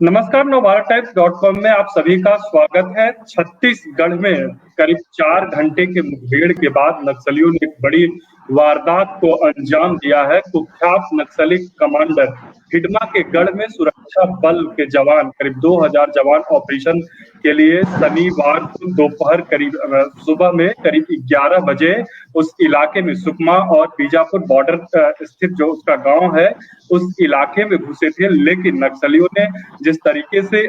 नमस्कार, नवभारत टाइम्स.com में आप सभी का स्वागत है। छत्तीसगढ़ में करीब 4 घंटे के मुठभेड़ के बाद नक्सलियों ने एक बड़ी वारदात को अंजाम दिया है। कुख्यात नक्सली कमांडर हिडमा के गढ़ में सुरक्षा बल के जवान करीब 2000 जवान ऑपरेशन के लिए शनिवार को दोपहर सुबह में करीब 11 बजे उस इलाके में सुकमा और बीजापुर बॉर्डर स्थित जो उसका गांव है उस इलाके में घुसे थे। लेकिन नक्सलियों ने जिस तरीके से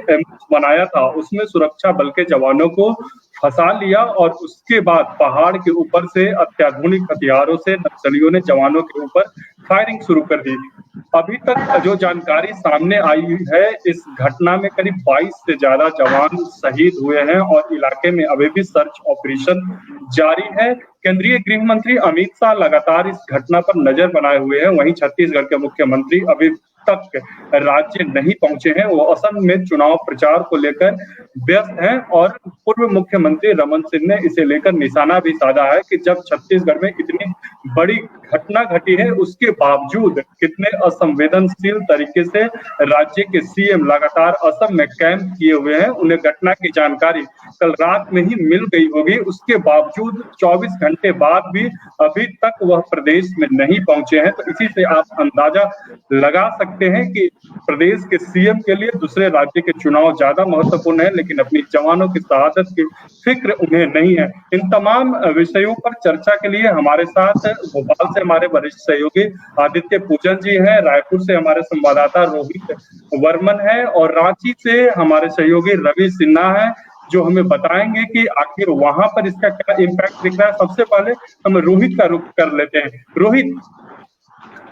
बनाया था उसमें सुरक्षा बल के जवानों को फंसा लिया और उसके बाद पहाड़ के ऊपर से अत्याधुनिक हथियारों से नक्सलियों ने जवानों के ऊपर फायरिंग शुरू कर दी। अभी तक जो जानकारी सामने आई है, इस घटना में करीब 22 से ज्यादा जवान शहीद हुए हैं और इलाके में अभी भी सर्च ऑपरेशन जारी है। केंद्रीय गृह मंत्री अमित शाह लगातार इस घटना पर नजर बनाए हुए हैं। वहीं छत्तीसगढ़ के मुख्यमंत्री अभी तक राज्य नहीं पहुंचे हैं। वो असम में चुनाव प्रचार को लेकर व्यस्त हैं और पूर्व मुख्यमंत्री रमन सिंह ने इसे लेकर निशाना भी साधा है कि जब छत्तीसगढ़ में इतनी बड़ी घटना घटी है उसके बावजूद कितने असंवेदनशील तरीके से राज्य के सीएम लगातार असम में कैंप किए हुए हैं। उन्हें घटना की जानकारी कल रात में ही मिल गई होगी, उसके बावजूद 24 घंटे बाद भी अभी तक वह प्रदेश में नहीं पहुंचे हैं। तो इसी से आप अंदाजा लगा सकते हैं कि प्रदेश के सीएम के लिए दूसरे राज्य के चुनाव ज्यादा महत्वपूर्ण है, लेकिन अपनी जवानों की शहादत की फिक्र उन्हें नहीं है। इन तमाम विषयों पर चर्चा के लिए हमारे साथ भोपाल से हमारे वरिष्ठ सहयोगी आदित्य पूजन जी हैं, रायपुर से हमारे संवाददाता रोहित वर्मन है और रांची से हमारे सहयोगी रवि सिन्हा है, जो हमें बताएंगे कि आखिर वहां पर इसका क्या इम्पैक्ट दिख रहा है। सबसे पहले हम रोहित का रुख कर लेते हैं। रोहित,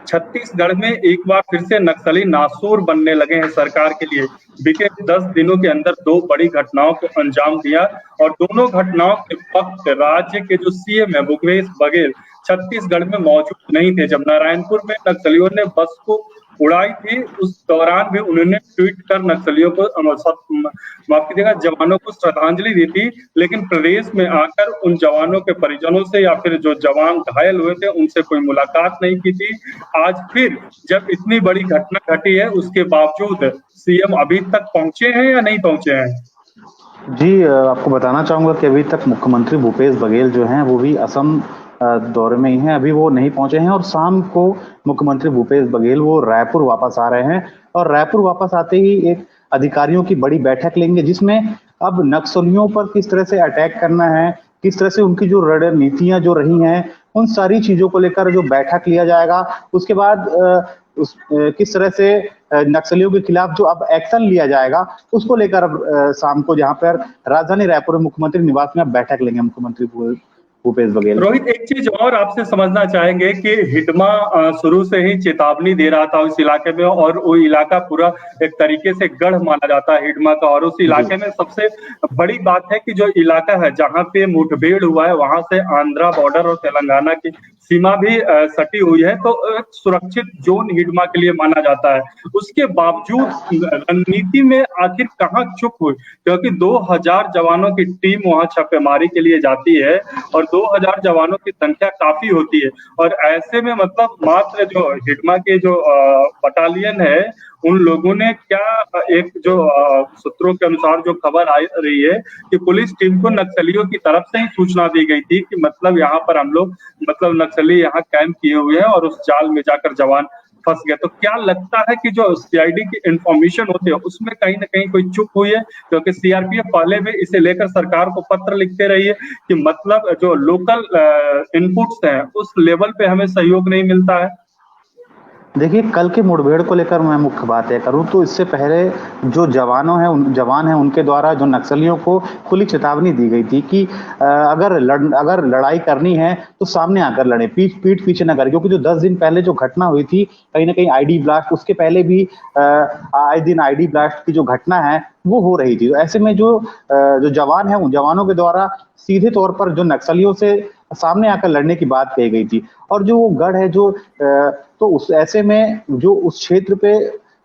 छत्तीसगढ़ में एक बार फिर से नक्सली नासूर बनने लगे हैं सरकार के लिए। बीते 10 दिनों के अंदर 2 बड़ी घटनाओं को अंजाम दिया और दोनों घटनाओं के वक्त राज्य के जो सीएम है भूपेश बघेल छत्तीसगढ़ में मौजूद नहीं थे। जब नारायणपुर में नक्सलियों ने बस को उड़ाई थी उस दौरान भी उन्होंने ट्वीट कर नक्सलियों को माफ कीजिएगा जवानों को श्रद्धांजलि दी थी, लेकिन प्रदेश में आकर उन जवानों के परिजनों से या फिर जो जवान घायल हुए थे उनसे कोई मुलाकात नहीं की थी। आज फिर जब इतनी बड़ी घटना घटी है उसके बावजूद सीएम अभी तक पहुंचे हैं या नहीं पहुंचे हैं? जी, आपको बताना चाहूंगा कि अभी तक मुख्यमंत्री भूपेश बघेल जो हैं वो भी असम दौरे में ही हैं, अभी वो नहीं पहुंचे हैं और शाम को मुख्यमंत्री भूपेश बघेल वो रायपुर वापस आ रहे हैं और रायपुर वापस आते ही एक अधिकारियों की बड़ी बैठक लेंगे जिसमें अब नक्सलियों पर किस तरह से अटैक करना है, किस तरह से उनकी जो रणनीतियां जो रही हैं उन सारी चीजों को लेकर जो बैठक लिया जाएगा। उसके बाद किस तरह से नक्सलियों के खिलाफ जो अब एक्शन लिया जाएगा उसको लेकर अब शाम को जहां पर राजधानी रायपुर में मुख्यमंत्री निवास में अब बैठक लेंगे मुख्यमंत्री भूपेश बघेल। रोहित, एक चीज और आपसे समझना चाहेंगे कि हिडमा शुरू से ही चेतावनी दे रहा था उस इलाके में और वो इलाका पूरा एक तरीके से गढ़ माना जाता है हिडमा का, और उस इलाके में सबसे बड़ी बात है कि जो इलाका है जहाँ पे मुठभेड़ हुआ है वहां से आंध्रा बॉर्डर और तेलंगाना की सीमा भी सटी हुई है, तो सुरक्षित जोन हिडमा के लिए माना जाता है। उसके बावजूद रणनीति में आखिर कहाँ चुप हुई, क्योंकि 2000 जवानों की टीम वहां छापेमारी के लिए जाती है और 2000 जवानों की संख्या काफी होती है और ऐसे में मतलब मात्र जो हिडमा के जो बटालियन है उन लोगों ने क्या, एक जो सूत्रों के अनुसार जो खबर आ रही है कि पुलिस टीम को नक्सलियों की तरफ से ही सूचना दी गई थी कि मतलब यहाँ पर हम लोग नक्सली यहाँ कैंप किए हुए हैं और उस जाल में जाकर जवान फंस गया। तो क्या लगता है कि जो सीआईडी की इंफॉर्मेशन होती है उसमें कहीं ना कहीं कोई चुप हुई है, क्योंकि सीआरपीएफ पहले भी इसे लेकर सरकार को पत्र लिखते रही है कि मतलब जो लोकल इनपुट्स हैं उस लेवल पे हमें सहयोग नहीं मिलता है। देखिए, कल के मुठभेड़ को लेकर मैं मुख्य बात यह करूं तो इससे पहले जो जवान हैं उनके द्वारा जो नक्सलियों को खुली चेतावनी दी गई थी कि अगर लड़ाई करनी है तो सामने आकर लड़े, पीठ पीछे न करें, क्योंकि जो 10 दिन पहले जो घटना हुई थी कहीं ना कहीं आईडी ब्लास्ट, उसके पहले भी आए दिन आईडी ब्लास्ट की जो घटना है वो हो रही थी। ऐसे में जो जवान है उन जवानों के द्वारा सीधे तौर पर जो नक्सलियों से सामने आकर लड़ने की बात कही गई थी और जो वो गढ़ है जो तो उस ऐसे में जो उस क्षेत्र पे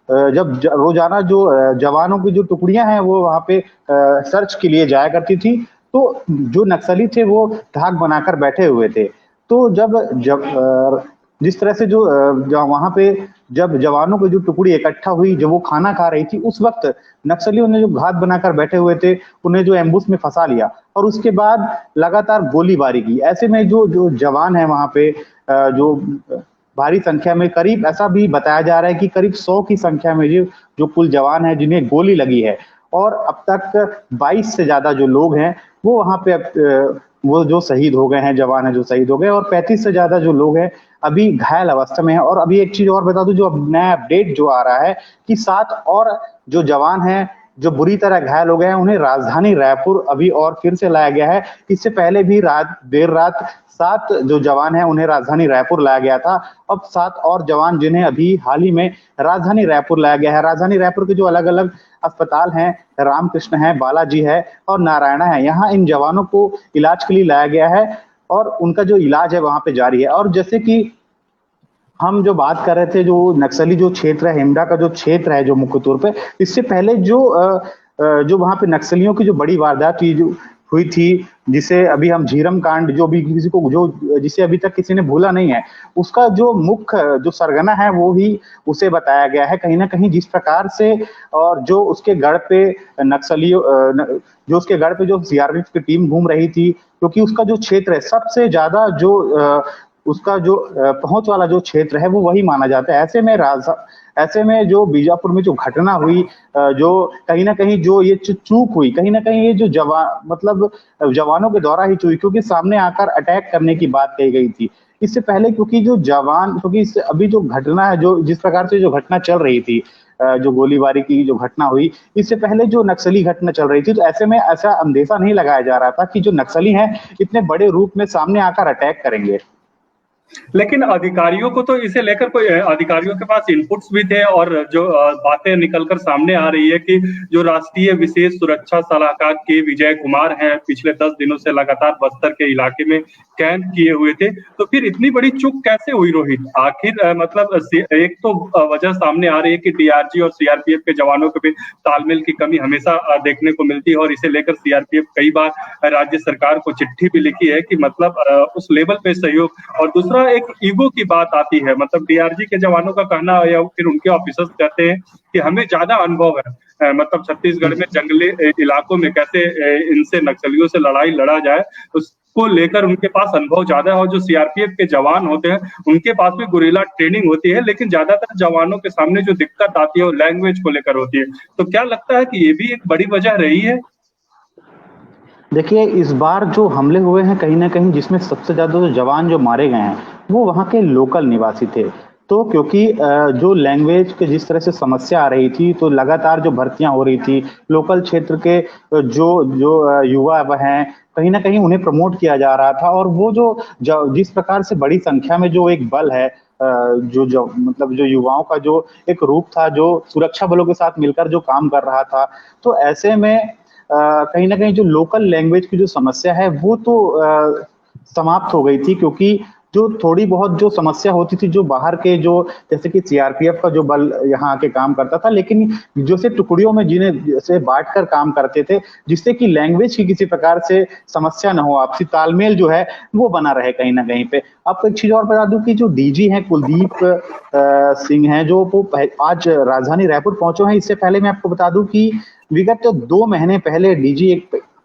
जब रोजाना जो जवानों की जो टुकड़ियां हैं वो वहां पे सर्च के लिए जाया करती थी, तो जो नक्सली थे वो धाक बनाकर बैठे हुए थे। तो जब जिस तरह से वहां पे जब जवानों की जो टुकड़ी इकट्ठा हुई, जब वो खाना खा रही थी, उस वक्त नक्सलियों ने जो घात बनाकर बैठे हुए थे, उन्हें जो एम्बुश में फंसा लिया और उसके बाद लगातार गोलीबारी की। ऐसे में जो जो जवान है वहां पे जो भारी संख्या में, करीब ऐसा भी बताया जा रहा है कि करीब 100 की संख्या में जो कुल जवान है जिन्हें गोली लगी है, और अब तक 22 से ज्यादा जो लोग हैं वो वहां पे वो जो शहीद हो गए हैं, जवान है जो शहीद हो गए, और 35 से ज्यादा जो लोग हैं अभी घायल अवस्था में है। और अभी एक चीज और बता दूं, जो अब नया अपडेट जो आ रहा है कि 7 और जो जवान हैं जो बुरी तरह घायल हो गए हैं, उन्हें राजधानी रायपुर अभी और फिर से लाया गया है। इससे पहले भी देर रात 7 जो जवान हैं उन्हें राजधानी रायपुर लाया गया था। अब 7 और जवान जिन्हें अभी हाल ही में राजधानी रायपुर लाया गया है। राजधानी रायपुर के जो अलग अलग अस्पताल हैं, रामकृष्ण है, बालाजी है और नारायणा है, यहाँ इन जवानों को इलाज के लिए लाया गया है और उनका जो इलाज है वहां पे जारी है। और जैसे कि हम जो बात कर रहे थे, जो नक्सली जो क्षेत्र है, हिमडा का जो क्षेत्र है जो मुख्य तौर पे, इससे पहले जो वहां पे नक्सलियों की जो बड़ी वारदात हुई थी, जिसे अभी हम झीरम कांड, जो भी किसी को जो जिसे अभी तक किसी ने भूला नहीं है, उसका जो मुख्य जो सरगना है वो ही उसे बताया गया है कहीं ना कहीं। जिस प्रकार से और जो उसके गढ़ पे नक्सलियों जो उसके गढ़ पे जो सीआरपीएफ की टीम घूम रही थी, क्योंकि उसका जो क्षेत्र है सबसे ज्यादा जो उसका जो पहुंच वाला जो क्षेत्र है वो वही माना जाता है। ऐसे में जो बीजापुर में जो घटना हुई, जो कहीं ना कहीं जो ये चूक हुई, कहीं ना कहीं ये जो जवानों के द्वारा ही हुई, क्योंकि सामने आकर अटैक करने की बात कही गई थी। इससे पहले क्योंकि इससे अभी जो घटना है, जो जिस प्रकार से जो घटना चल रही थी, जो गोलीबारी की जो घटना हुई, इससे पहले जो नक्सली घटना चल रही थी, तो ऐसे में ऐसा अंदेशा नहीं लगाया जा रहा था कि जो नक्सली हैं इतने बड़े रूप में सामने आकर अटैक करेंगे। लेकिन अधिकारियों को तो इसे लेकर कोई अधिकारियों के पास इनपुट्स भी थे, और जो बातें निकलकर सामने आ रही है कि जो राष्ट्रीय विशेष सुरक्षा सलाहकार के विजय कुमार हैं, पिछले 10 दिनों से लगातार बस्तर के इलाके में कैंप किए हुए थे। तो फिर इतनी बड़ी चूक कैसे हुई रोहित? आखिर मतलब एक तो वजह सामने आ रही है कि डीआरजी और सीआरपीएफ के जवानों के भी तालमेल की कमी हमेशा देखने को मिलती है, और इसे लेकर सीआरपीएफ कई बार राज्य सरकार को चिट्ठी भी लिखी है कि मतलब उस लेवल पे सहयोग। और दूसरा एक ईगो की बात आती है, मतलब डीआरजी के जवानों का कहना या फिर उनके ऑफिसर्स कहते हैं कि हमें ज्यादा अनुभव है, मतलब छत्तीसगढ़ में जंगली इलाकों में कैसे इनसे नक्सलियों से लड़ाई लड़ा जाए, उसको लेकर उनके पास अनुभव ज्यादा है। और जो सीआरपीएफ के जवान होते हैं उनके पास भी गुरिल्ला ट्रेनिंग होती है, लेकिन ज्यादातर जवानों के सामने जो दिक्कत आती है वो लैंग्वेज को लेकर होती है। तो क्या लगता है कि ये भी एक बड़ी वजह रही है? देखिए, इस बार जो हमले हुए हैं कहीं ना कहीं, जिसमें सबसे ज्यादा जो जवान जो मारे गए हैं वो वहाँ के लोकल निवासी थे। तो क्योंकि जो लैंग्वेज के जिस तरह से समस्या आ रही थी, तो लगातार जो भर्तियां हो रही थी, लोकल क्षेत्र के जो जो युवा हैं, कहीं ना कहीं उन्हें प्रमोट किया जा रहा था। और वो जिस प्रकार से बड़ी संख्या में जो एक बल है, मतलब जो युवाओं का जो एक रूप था, जो सुरक्षा बलों के साथ मिलकर जो काम कर रहा था, तो ऐसे में कहीं ना कहीं जो लोकल लैंग्वेज की जो समस्या है वो तो समाप्त हो गई थी। क्योंकि जो थोड़ी बहुत जो समस्या होती थी, जो बाहर के जो जैसे कि सीआरपीएफ का जो बल यहाँ आके काम करता था, लेकिन जैसे टुकड़ियों में जिन्हें जैसे बांटकर काम करते थे, जिससे कि लैंग्वेज की किसी प्रकार से समस्या न हो, आपसी तालमेल जो है वो बना रहे कहीं ना कहीं पे। आपको एक चीज और बता दूं कि जो डीजी हैं कुलदीप सिंह हैं, जो वो आज राजधानी रायपुर पहुंचे हैं। इससे पहले मैं आपको बता दूं कि विगत 2 महीने पहले डीजी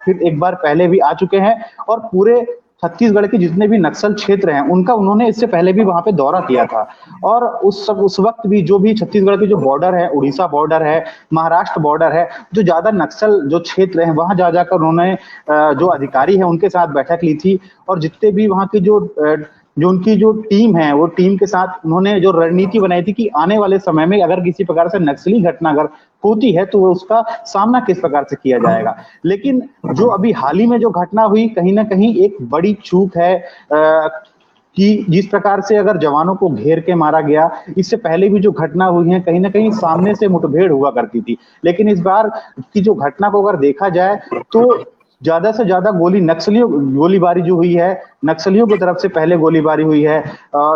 फिर एक बार पहले भी आ चुके हैं, और पूरे छत्तीसगढ़ के जितने भी नक्सल क्षेत्र हैं उनका उन्होंने इससे पहले भी वहां पे दौरा किया था। और उस वक्त भी जो भी छत्तीसगढ़ के जो बॉर्डर है, उड़ीसा बॉर्डर है, महाराष्ट्र बॉर्डर है, जो ज्यादा नक्सल जो क्षेत्र है वहां जा जाकर उन्होंने जो अधिकारी है उनके साथ बैठक ली थी। और जितने भी वहां की जो उनकी जो टीम है, वो टीम के साथ उन्होंने जो रणनीति बनाई थी कि आने वाले समय में अगर किसी प्रकार से नक्सली घटना अगर होती है तो उसका सामना किस प्रकार से किया जाएगा। लेकिन जो अभी हाल ही में जो घटना हुई, कहीं ना कहीं एक बड़ी चूक है कि जिस प्रकार से अगर जवानों को घेर के मारा गया, इससे पहले भी जो घटना हुई है कहीं ना कहीं सामने से मुठभेड़ हुआ करती थी। लेकिन इस बार की जो घटना को अगर देखा जाए तो ज्यादा से ज्यादा गोलीबारी जो हुई है, नक्सलियों की तरफ से पहले गोलीबारी हुई है,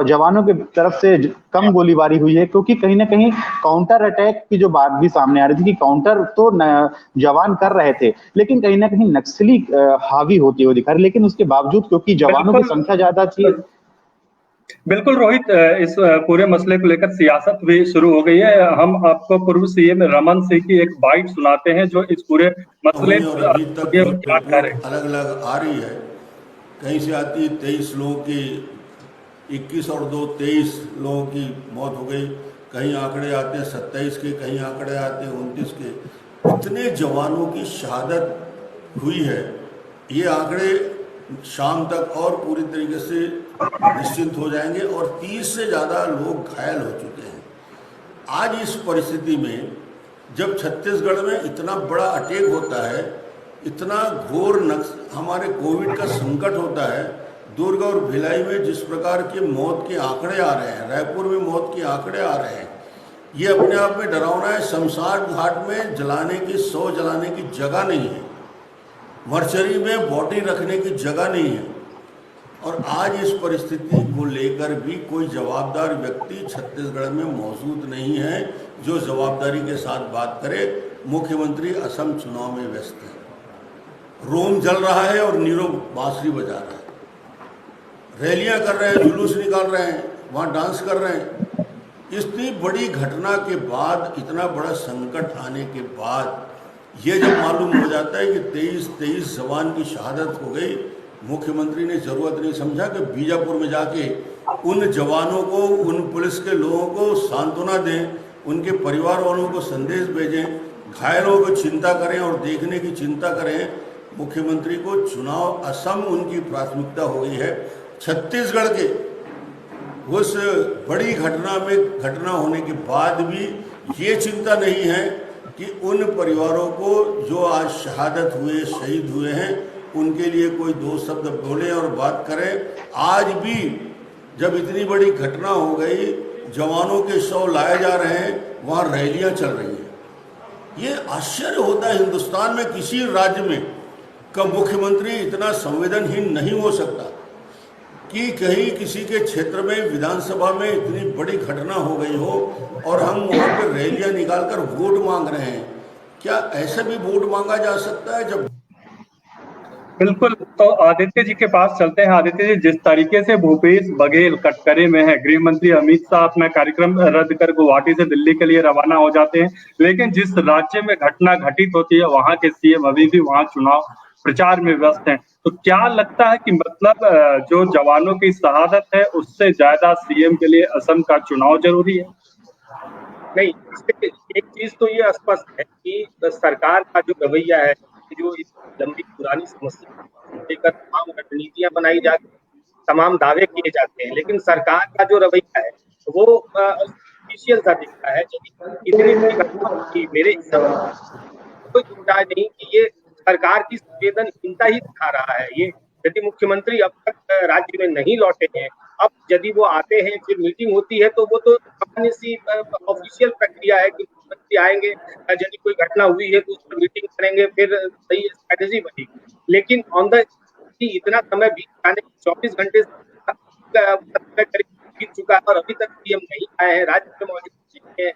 जवानों की तरफ से कम गोलीबारी हुई है। क्योंकि कहीं ना कहीं काउंटर अटैक की जो बात भी सामने आ रही थी कि काउंटर तो जवान कर रहे थे, लेकिन कहीं ना कहीं नक्सली हावी होती हुई दिखा रही। लेकिन उसके बावजूद क्योंकि जवानों की संख्या ज्यादा थी। बिल्कुल रोहित, इस पूरे मसले को लेकर सियासत भी शुरू हो गई है। हम आपको पूर्व सीएम रमन सिंह की एक बाइट सुनाते हैं जो इस पूरे मसले हुई और अभी तक क्या कह रहे रिपोर्ट अलग अलग आ रही है। कहीं से आती है 23 लोगों की, 21 और 2 23 लोगों की मौत हो गई। कहीं आंकड़े आते हैं 27 के, कहीं आंकड़े आते हैं 29 के। इतने जवानों की शहादत हुई है, ये आंकड़े शाम तक और पूरी तरीके से निश्चिंत हो जाएंगे और 30 से ज़्यादा लोग घायल हो चुके हैं। आज इस परिस्थिति में जब छत्तीसगढ़ में इतना बड़ा अटैक होता है, इतना घोर हमारे कोविड का संकट होता है, दुर्ग और भिलाई में जिस प्रकार के मौत के आंकड़े आ रहे हैं, रायपुर में मौत के आंकड़े आ रहे हैं, ये अपने आप में डरावना है। शमशान घाट में जलाने की शव जलाने की जगह नहीं है, मर्चरी में बॉडी रखने की जगह नहीं है। और आज इस परिस्थिति को लेकर भी कोई जवाबदार व्यक्ति छत्तीसगढ़ में मौजूद नहीं है जो जवाबदारी के साथ बात करे। मुख्यमंत्री असम चुनाव में व्यस्त है, रोम जल रहा है और नीरव बांसुरी बजा रहा है, रैलियां कर रहे हैं, जुलूस निकाल रहे हैं, वहाँ डांस कर रहे हैं। इतनी बड़ी घटना के बाद, इतना बड़ा संकट आने के बाद ये जब मालूम हो जाता है कि 23 जवान की शहादत हो गई, मुख्यमंत्री ने ज़रूरत नहीं समझा कि बीजापुर में जाके उन जवानों को, उन पुलिस के लोगों को सांत्वना दें, उनके परिवार वालों को संदेश भेजें, घायलों को चिंता करें और देखने की चिंता करें। मुख्यमंत्री को चुनाव असम उनकी प्राथमिकता हो गई है। छत्तीसगढ़ के उस बड़ी घटना होने के बाद भी ये चिंता नहीं है कि उन परिवारों को जो आज शहादत हुए, शहीद हुए हैं, उनके लिए कोई दो शब्द बोले और बात करें। आज भी जब इतनी बड़ी घटना हो गई, जवानों के शव लाए जा रहे हैं, वहाँ रैलियाँ चल रही हैं। ये आश्चर्य होता है, हिंदुस्तान में किसी राज्य में का मुख्यमंत्री इतना संवेदनहीन नहीं हो सकता कि कहीं किसी के क्षेत्र में विधानसभा में इतनी बड़ी घटना हो गई हो और हम वहाँ पर रैलियाँ निकालकर वोट मांग रहे हैं। क्या ऐसे भी वोट मांगा जा सकता है? जब बिल्कुल, तो आदित्य जी के पास चलते हैं। आदित्य जी, जिस तरीके से भूपेश बघेल कटघरे में है, गृह मंत्री अमित शाह अपना कार्यक्रम रद्द कर गुवाहाटी से दिल्ली के लिए रवाना हो जाते हैं, लेकिन जिस राज्य में घटना घटित होती है वहां के सीएम अभी भी वहां चुनाव प्रचार में व्यस्त हैं। तो क्या लगता है कि मतलब जो जवानों की शहादत है उससे ज्यादा सीएम के लिए असम का चुनाव जरूरी है? नहीं, एक चीज तो ये स्पष्ट है कि सरकार का जो रवैया है, जो इस लंबी पुरानी समस्या लेकर तमाम रणनीतियां बनाई जाती हैं, तमाम दावे किए जाते हैं, लेकिन सरकार का जो रवैया है वो ऑफिशियल सा दिखता है। इतनी बड़ी घटना की मेरे हिसाब से कोई चिंता नहीं कि ये सरकार की संवेदनहीनता ही दिखा रहा है। ये यदि मुख्यमंत्री अब तक राज्य में नहीं लौटे हैं, अब यदि वो आते हैं, फिर मीटिंग होती है, तो वो तो सामान्य सी ऑफिशियल प्रक्रिया है कि मुख्यमंत्री आएंगे, यदि कोई घटना हुई है तो उस पर मीटिंग करेंगे, फिर सही स्ट्रैटेजी बनेगी। लेकिन ऑन द इतना समय बीत जाने, 24 घंटे बीत चुका है और अभी तक सीएम नहीं आए हैं, राज्य में मौजूद हैं,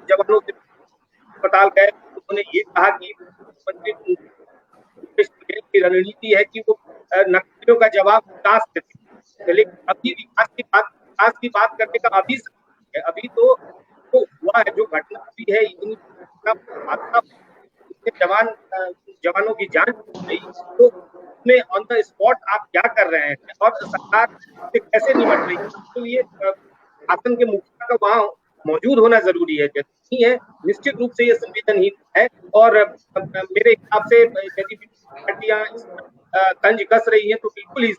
जवानों से अस्पताल गए, उन्होंने ये कहा कि मुख्यमंत्री की रणनीति है कि वो नक्सलियों का जवाब विकास देते, लेकिन अभी विकास की बात करने का अभी है। अभी तो हुआ है, जो घटना हुई है, इतनी जवानों की जान गई, तो उसमें ऑन द स्पॉट आप क्या कर रहे हैं और सरकार से कैसे निपट रही है, तो ये शासन के मुखिया का वहाँ मौजूद होना जरूरी है। नहीं है, निश्चित रूप से ये संवेदनहीन है और मेरे हिसाब से यदि पार्टियां तंज कस रही है तो बिल्कुल ही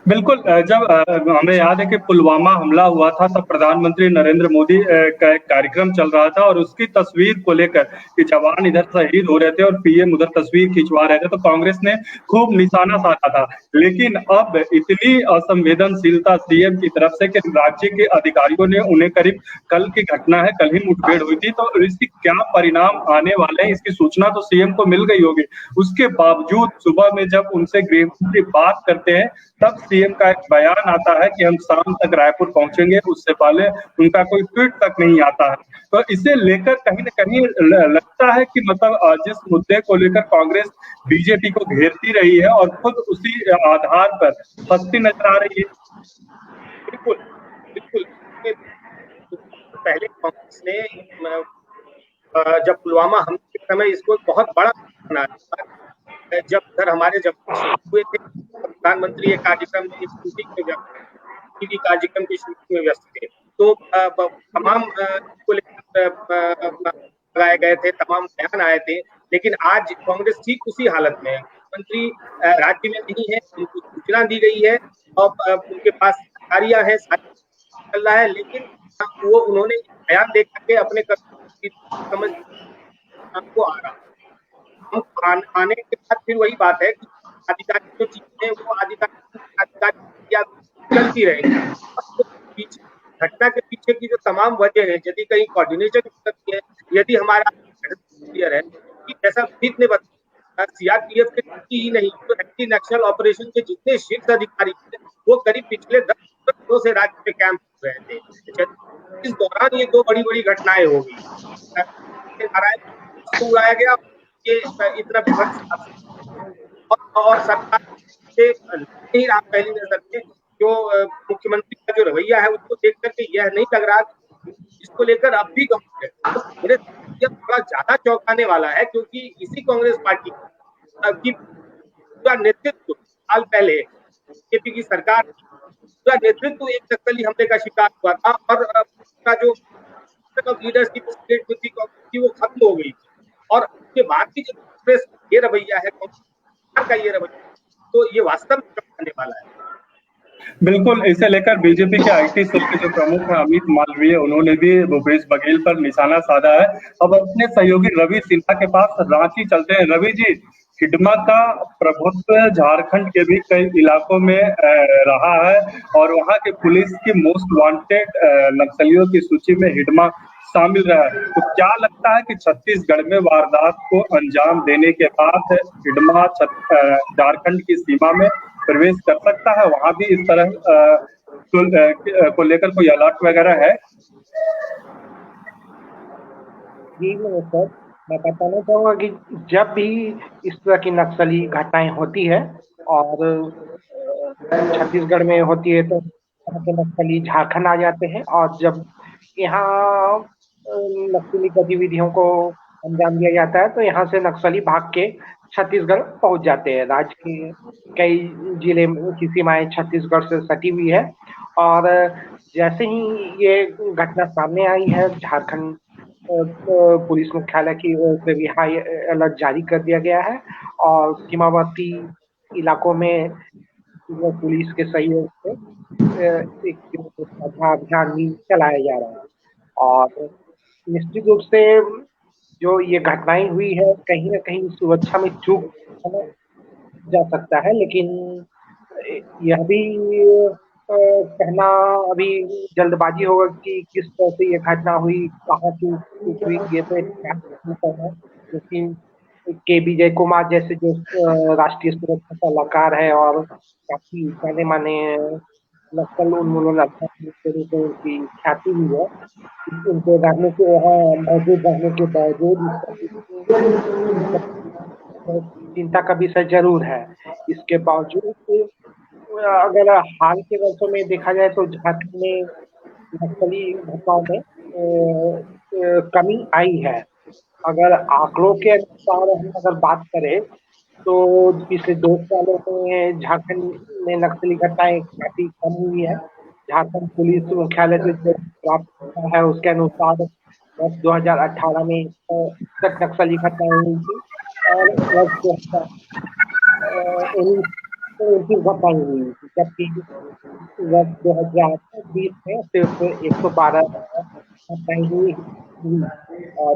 बिल्कुल। जब हमें याद है कि पुलवामा हमला हुआ था, तब प्रधानमंत्री नरेंद्र मोदी का एक कार्यक्रम चल रहा था और उसकी तस्वीर को लेकर कि जवान इधर शहीद हो रहे थे और पीएम उधर तस्वीर खिंचवा रहे थे, तो कांग्रेस ने खूब निशाना साधा था। लेकिन अब इतनी असंवेदनशीलता सीएम की तरफ से कि राज्य के अधिकारियों ने उन्हें करीब, कल की घटना है, कल ही मुठभेड़ हुई थी, तो इसकी क्या परिणाम आने वाले हैं इसकी सूचना तो सीएम को मिल गई होगी। उसके बावजूद सुबह में जब उनसे गृह मंत्री बात करते हैं तब तब सीएम का एक बयान आता है कि हम शाम तक रायपुर पहुंचेंगे, उससे पहले उनका कोई ट्वीट तक नहीं आता है। तो इसे लेकर कहीं न कहीं लगता है कि मतलब जिस मुद्दे को लेकर कांग्रेस बीजेपी को घेरती रही है और खुद उसी आधार पर फंसती नजर आ रही है। बिल्कुल, बिल्कुल। पहले कांग्रेस ने जब पुलवामा हमले के समय इसको बहुत बड़ा बनाया था। जब इधर हमारे जवान शहीद हुए थे, प्रधानमंत्री एक कार्यक्रम में शूटिंग में व्यस्त, टीवी कार्यक्रम की शूटिंग में व्यस्त थे। तो तमाम को लेकर लगाए गए थे, तमाम बयान आए थे, लेकिन आज कांग्रेस ठीक उसी हालत में है। मुख्यमंत्री राज्य में नहीं है, उनको सूचना दी गई है और उनके पास अधिकारियां हैं, चल रहा है, लेकिन वो उन्होंने बयान दे करके अपने समझ आपको आ रहा हम आने के बाद फिर वही बात है कि आधिकारिक जो चीजें वो आधिकारिक चलती रहेगी। घटना के पीछे की जो तमाम वजह है, यदि कहीं कोऑर्डिनेशन करती है, यदि हमारा क्लियर है कि जैसा विदित ने बताया, सीआरपीएफ के ही नहीं तो एंटी नक्सल ऑपरेशन के जितने शीर्ष अधिकारी थे वो करीब पिछले 10 दिनों से राज्य में कैंप कर रहे थे। इस दौरान ये दो बड़ी बड़ी घटनाएं हो गई, उड़ाया गया, ये इतना विभत्स और सरकार से नहीं रहा पहली नजर में। जो मुख्यमंत्री का जो रवैया है उसको देख करके यह नहीं लग रहा इसको लेकर अब भी गंभीर है। तो थोड़ा ज्यादा चौंकाने वाला है, क्योंकि इसी कांग्रेस पार्टी की पूरा नेतृत्व साल पहले बीजेपी की सरकार पूरा नेतृत्व एक नक्सली हमले का शिकार हुआ था और उसका जो लीडरशिप स्टेट में थी वो खत्म हो गई थी। और उसके बाद भी जो कांग्रेस ये रवैया है, कांग्रेस का ये रवैया, तो ये वास्तव में चौंकाने वाला है। बिल्कुल, इसे लेकर बीजेपी के आईटी सेल के जो प्रमुख हैं अमित मालवीय, उन्होंने भी भूपेश बघेल पर निशाना साधा है। अब अपने सहयोगी रवि सिन्हा के पास रांची चलते हैं। रवि जी, हिडमा का प्रभुत्व झारखंड के भी कई इलाकों में रहा है और वहां के पुलिस की मोस्ट वांटेड नक्सलियों की सूची में हिडमा शामिल रहा है। तो क्या लगता है कि छत्तीसगढ़ में वारदात को अंजाम देने के बाद हिडमा झारखंड की सीमा में प्रवेश कर सकता है? वहां भी इस तरह को लेकर कोई अलर्ट वगैरह है? जी सर, मैं बताना चाहूँगा कि जब भी इस तरह की नक्सली घटनाएं होती है और छत्तीसगढ़ में होती है तो नक्सली झारखंड आ जाते हैं, और जब यहाँ नक्सली गतिविधियों को अंजाम दिया जाता है तो यहाँ से नक्सली भाग के छत्तीसगढ़ पहुंच जाते हैं। राज्य के कई जिले की सीमाएं छत्तीसगढ़ से सटी हुई है, और जैसे ही ये घटना सामने आई है, झारखंड पुलिस मुख्यालय की ओर से भी हाई अलर्ट जारी कर दिया गया है और सीमावर्ती इलाकों में पुलिस के सहयोग से एक अभियान भी चलाया जा रहा है। और निश्चित रूप से जो ये घटनाएं हुई है, कहीं ना कहीं सुरक्षा में चूक जा सकता है, लेकिन यह भी कहना अभी जल्दबाजी होगा कि किस तरह से ये घटना हुई, कहाँ चूक हुई, ये तो है। लेकिन के विजय कुमार जैसे जो राष्ट्रीय सुरक्षा सलाहकार है और काफी जाने माने नक्सल उन्मूलन के रूप में उनकी ख्याति भी है, उनके रहने के वहाँ मौजूद रहने के बावजूद चिंता का विषय जरूर है। इसके बावजूद अगर हाल के वर्षों में देखा जाए तो झारखंड में नक्सली घटनाओं में कमी आई है। अगर आंकड़ों के अनुसार हम अगर बात करें तो पिछले 2 सालों में झारखंड में नक्सली घटनाएं काफी कम हुई है। झारखंड पुलिस मुख्यालय से जो प्राप्त है उसके अनुसार वर्ष 2018 में 61 नक्सली घटनाएं हुई थी और वर्ष 2019 घटनाएं हुई थी, जबकि वर्ष 2020 में सिर्फ 112 घटनाएं हुई। और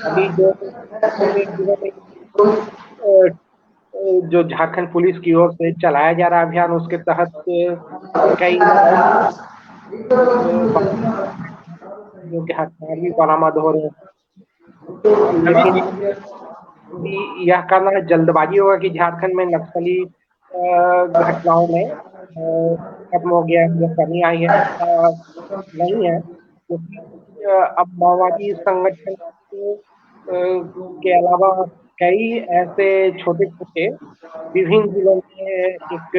अभी जो झारखंड पुलिस की ओर से चलाया जा रहा अभियान, उसके तहत कई जो कि हथियार भी बरामद हो रहे हैं। लेकिन यह करना जल्दबाजी होगा कि झारखंड में नक्सली घटनाओं में खत्म हो गया है या कमी आई है, ऐसा नहीं है, क्योंकि अब माओवादी संगठन के अलावा कई ऐसे छोटे छोटे विभिन्न जिलों में एक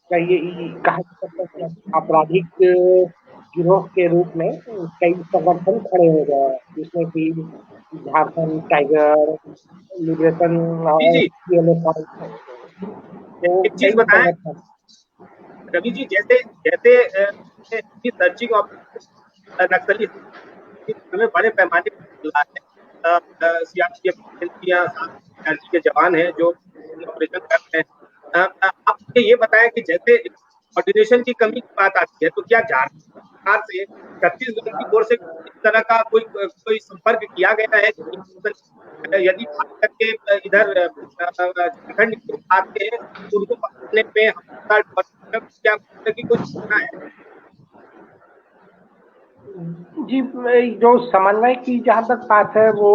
कहा जा सकता है कि आपराधिक गिरोह के रूप में कई संगठन खड़े हो गए हैं, जिसमें कि झारखंड टाइगर, लिबरेशन जी और जी, PLF, तो एक चीज कई बताएं संगठन। रवि जी, जैसे जैसे सर्चिंग ऑपरेशन नक्सली हमें बड़े पैमाने पर चला है, सीआरपीएफ एजेंसियां, एनआरजी के जवान हैं जो ऑपरेशन कर रहे हैं। आप मुझे ये बताएं कि जैसे कोऑर्डिनेशन की कमी की बात आती है, तो क्या झारखंड सरकार से छत्तीसगढ़ की ओर से इस तरह का कोई कोई संपर्क किया गया है कि यदि खास करके इधर झारखंड की ओर आते हैं तो उनको पकड़ने में हमारा क्या की कोई सूचना है? जी, जो समन्वय की जहाँ तक बात है वो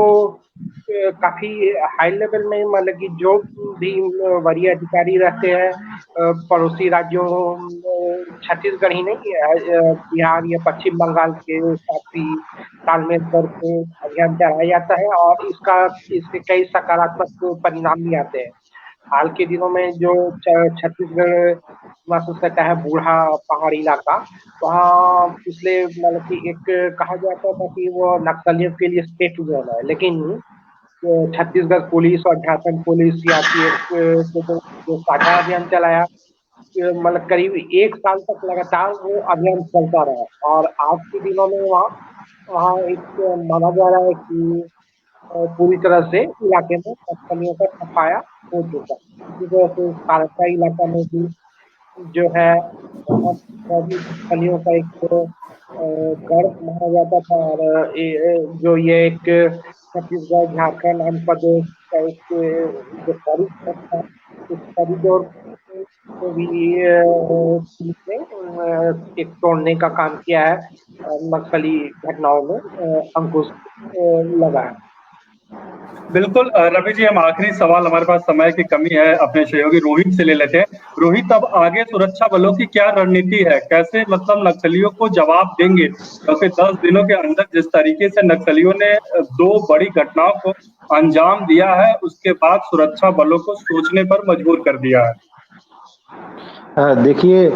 काफी हाई लेवल में, मतलब कि जो भी वरीय अधिकारी रहते हैं पड़ोसी राज्यों, छत्तीसगढ़ ही नहीं, बिहार या पश्चिम बंगाल के साथ भी तालमेल करके अभियान चलाया जाता है और इसके कई सकारात्मक परिणाम भी आते हैं। हाल के दिनों में जो छत्तीसगढ़ महसूस करता है बूढ़ा पहाड़ी इलाका, वहाँ पिछले मतलब कि एक कहा जाता था कि वो नक्सलियों के लिए सेफ जोन है, लेकिन छत्तीसगढ़ पुलिस और झारखंड पुलिस सीआरपीएफ को जो साझा अभियान चलाया, मतलब करीब 1 साल तक लगातार वो अभियान चलता रहा और आज के दिनों में वहाँ वहाँ एक माना जा रहा है कि पूरी तरह से इलाके में नक्सलियों का सफाया हो चुका है। इसी वजह से सारसा इलाका में भी जो है वहाँ भी नक्सलियों का एक गढ़ माना जाता था, और जो ये एक छत्तीसगढ़ झारखंड आंध्र प्रदेश का एक जो कॉरिडोर था, उस कॉरिडोर को भी पुलिस ने एक तोड़ने का काम किया है, नक्सली घटनाओं में अंकुश लगा है। बिल्कुल रवि जी, हम आखिरी सवाल, हमारे पास समय की कमी है, अपने सहयोगी रोहित से ले लेते हैं। रोहित, अब आगे सुरक्षा बलों की क्या रणनीति है? कैसे मतलब नक्सलियों को जवाब देंगे? क्योंकि 10 दिनों के अंदर जिस तरीके से नक्सलियों ने 2 बड़ी घटनाओं को अंजाम दिया है, उसके बाद सुरक्षा बलों को सोचने पर मजबूर कर दिया है। देखिए,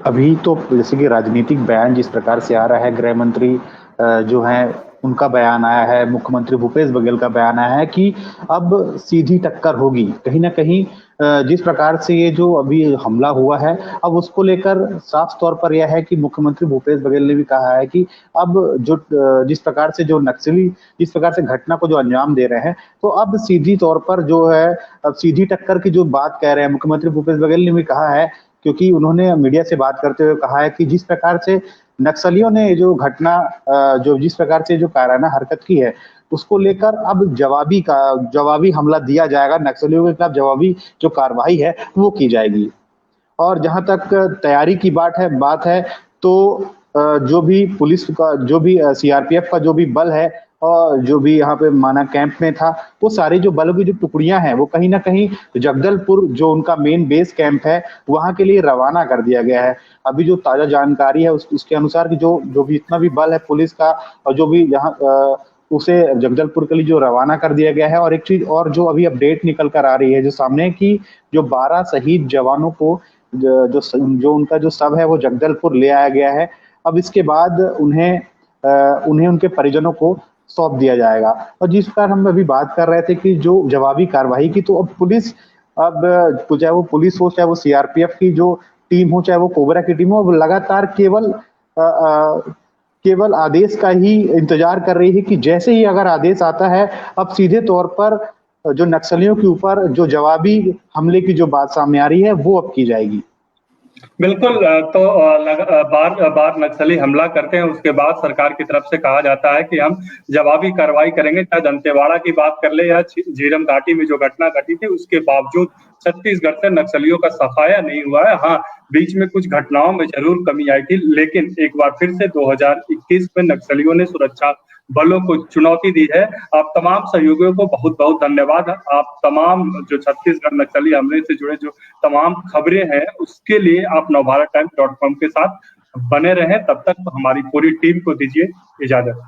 अभी तो जैसे कि राजनीतिक बयान जिस प्रकार से आ रहा है, गृह मंत्री जो हैं उनका बयान आया है, मुख्यमंत्री भूपेश बघेल का बयान आया है कि अब सीधी टक्कर होगी। कहीं न कहीं जिस प्रकार से ये जो अभी हमला हुआ है, अब उसको लेकर साफ तौर पर यह है कि मुख्यमंत्री भूपेश बघेल ने भी कहा है कि अब जो जिस प्रकार से जो नक्सली जिस प्रकार से घटना को जो अंजाम दे रहे हैं, तो अब सीधी तौर पर जो है, अब सीधी टक्कर की जो बात कह रहे हैं मुख्यमंत्री भूपेश बघेल ने भी कहा है, क्योंकि उन्होंने मीडिया से बात करते हुए कहा है कि जिस प्रकार से नक्सलियों ने जो घटना जो जिस प्रकार से जो कायराना हरकत की है, उसको लेकर अब जवाबी हमला दिया जाएगा, नक्सलियों के खिलाफ जवाबी जो कार्रवाई है वो की जाएगी। और जहां तक तैयारी की बात है तो जो भी पुलिस का जो भी सीआरपीएफ का जो भी बल है और जो भी यहाँ पे माना कैंप में था, वो सारी जो बलों की जो टुकड़ियां हैं वो कहीं ना कहीं जगदलपुर जो उनका मेन बेस कैंप है वहां के लिए रवाना कर दिया गया है। अभी जो ताजा जानकारी है उसके अनुसार कि जो जो भी इतना भी बल है पुलिस का और जो भी यहाँ उसे जगदलपुर के लिए जो रवाना कर दिया गया है। और एक चीज और जो अभी अपडेट निकल कर आ रही है जो सामने की, जो 12 शहीद जवानों को जो उनका जो शव है वो जगदलपुर ले आया गया है। अब इसके बाद उन्हें उनके परिजनों को सौंप दिया जाएगा। और जिस प्रकार हम अभी बात कर रहे थे कि जो जवाबी कार्रवाई की, तो अब पुलिस, अब चाहे वो पुलिस हो, चाहे वो सीआरपीएफ की जो टीम हो, चाहे वो कोबरा की टीम हो, अब लगातार केवल आदेश का ही इंतजार कर रही है कि जैसे ही अगर आदेश आता है, अब सीधे तौर पर जो नक्सलियों के ऊपर जो जवाबी हमले की जो बात सामने आ रही है वो अब की जाएगी। बिल्कुल, तो बार बार नक्सली हमला करते हैं, उसके बाद सरकार की तरफ से कहा जाता है कि हम जवाबी कार्रवाई करेंगे। चाहे दंतेवाड़ा की बात कर ले या झीरम घाटी में जो घटना घटी थी, उसके बावजूद छत्तीसगढ़ से नक्सलियों का सफाया नहीं हुआ है। हाँ, बीच में कुछ घटनाओं में जरूर कमी आई थी, लेकिन एक बार फिर से 2021 में नक्सलियों ने सुरक्षा बलों को चुनौती दी है। आप तमाम सहयोगियों को बहुत बहुत धन्यवाद। आप तमाम जो छत्तीसगढ़ नक्सली हमले से जुड़े जो तमाम खबरें हैं, उसके लिए आप नवभारत टाइम्स.com के साथ बने रहें। तब तक हमारी पूरी टीम को दीजिए इजाजत।